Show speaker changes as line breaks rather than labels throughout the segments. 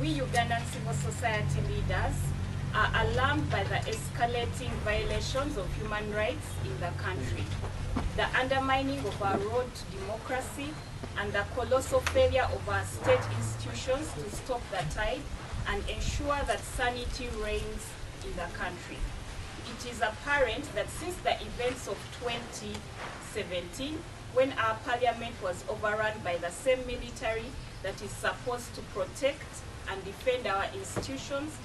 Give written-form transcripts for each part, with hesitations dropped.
we Ugandan civil society leaders are alarmed by the escalating violations of human rights in the country, the undermining of our road to democracy, and the colossal failure of our state institutions to stop the tide and ensure that sanity reigns in the country. It is apparent that since the events of 2017, when our parliament was overrun by the same military that is supposed to protect and defend our institutions,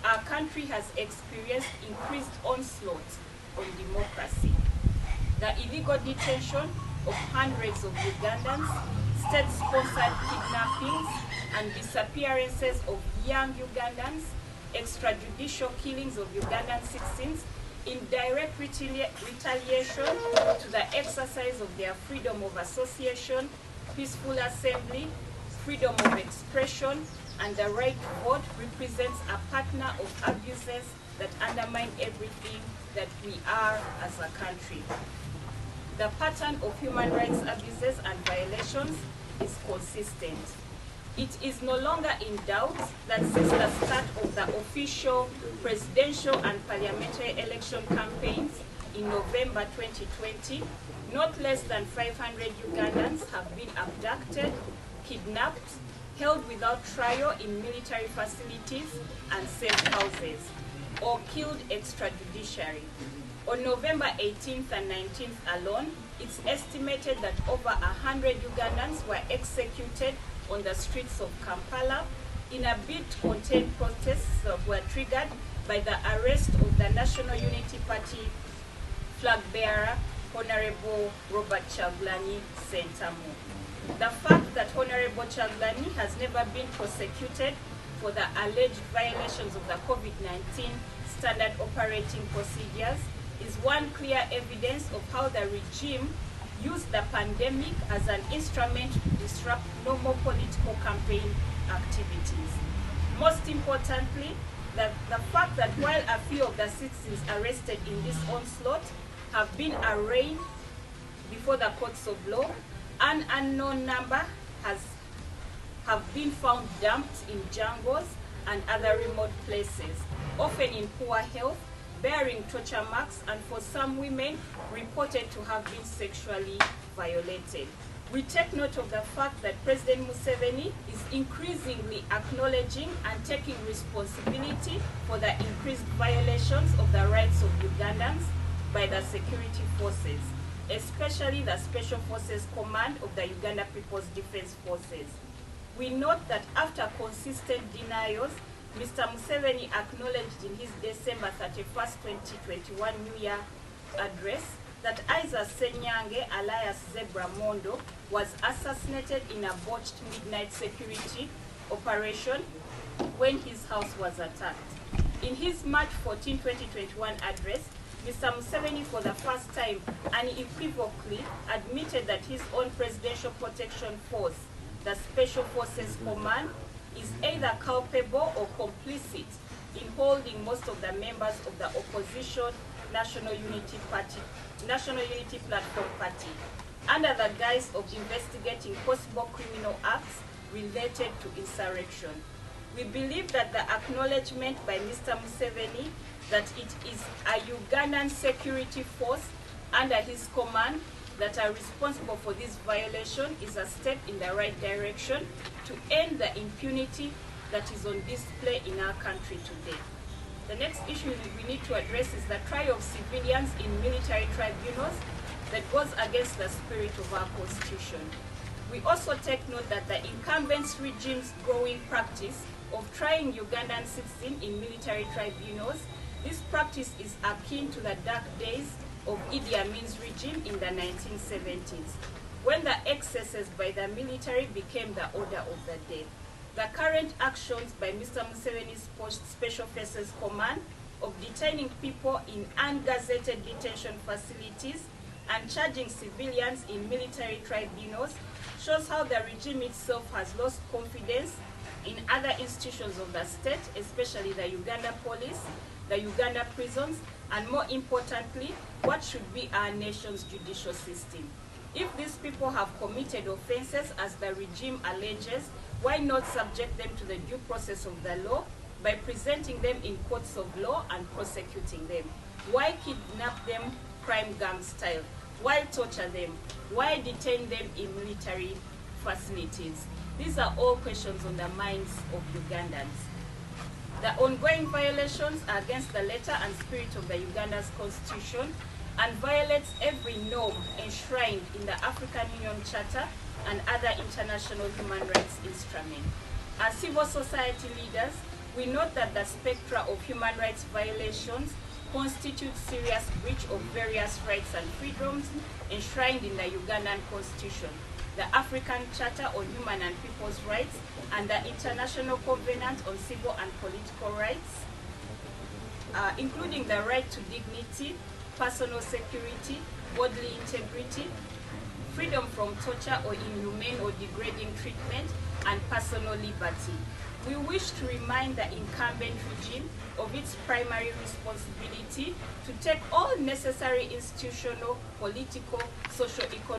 our country has experienced increased onslaught on democracy. The illegal detention of hundreds of Ugandans, state-sponsored kidnappings and disappearances of young Ugandans, extrajudicial killings of Ugandan citizens in direct retaliation to the exercise of their freedom of association, peaceful assembly, freedom of expression, and the right to vote represents a partner of abuses that undermine everything that we are as a country. The pattern of human rights abuses and violations is consistent. It is no longer in doubt that since the start of the official presidential and parliamentary election campaigns in November 2020, not less than 500 Ugandans have been abducted, kidnapped, held without trial in military facilities and safe houses, or killed extrajudicially. On November 18th and 19th alone, it's estimated that over 100 Ugandans were executed on the streets of Kampala in a bid to contain protests that were triggered by the arrest of the National Unity Party flag bearer, Honorable Robert Kyagulanyi Ssentamu. The fact that Honorable Kyagulanyi has never been prosecuted for the alleged violations of the COVID-19 standard operating procedures is one clear evidence of how the regime used the pandemic as an instrument to disrupt normal political campaign activities. Most importantly, the fact that while a few of the citizens arrested in this onslaught have been arraigned before the courts of law, an unknown number have been found dumped in jungles and other remote places, often in poor health, bearing torture marks, and for some women reported to have been sexually violated. We take note of the fact that President Museveni is increasingly acknowledging and taking responsibility for the increased violations of the rights of Ugandans by the security forces, especially the Special Forces Command of the Uganda People's Defense Forces. We note that after consistent denials, Mr. Museveni acknowledged in his December 31st, 2021 New Year address that Isa Senyange, alias Zebra Mondo, was assassinated in a botched midnight security operation when his house was attacked. In his March 14, 2021 address, Mr. Museveni for the first time unequivocally admitted that his own Presidential Protection Force, the Special Forces Command, is either culpable or complicit in holding most of the members of the opposition National Unity Platform Party under the guise of investigating possible criminal acts related to insurrection. We believe that the acknowledgement by Mr. Museveni that it is a Ugandan security force under his command that are responsible for this violation is a step in the right direction to end the impunity that is on display in our country today. The next issue we need to address is the trial of civilians in military tribunals that goes against the spirit of our constitution. We also take note that the incumbent regime's growing practice of trying Ugandan citizens in military tribunals, this practice is akin to the dark days of Idi Amin's regime in the 1970s, when the excesses by the military became the order of the day. The current actions by Mr. Museveni's Special Forces Command of detaining people in ungazetted detention facilities and charging civilians in military tribunals shows how the regime itself has lost confidence in other institutions of the state, especially the Uganda police, the Uganda prisons, and more importantly, what should be our nation's judicial system. If these people have committed offenses as the regime alleges, why not subject them to the due process of the law by presenting them in courts of law and prosecuting them? Why kidnap them crime gang style? Why torture them? Why detain them in military facilities? These are all questions on the minds of Ugandans. The ongoing violations are against the letter and spirit of the Uganda's constitution and violates every norm enshrined in the African Union Charter and other international human rights instruments. As civil society leaders, we note that the spectra of human rights violations constitute serious breach of various rights and freedoms enshrined in the Ugandan Constitution, the African Charter on Human and People's Rights, and the International Covenant on Civil and Political Rights, including the right to dignity, personal security, bodily integrity, freedom from torture or inhumane or degrading treatment, and personal liberty. We wish to remind the incumbent regime of its primary responsibility to take all necessary institutional, political, socio-economic,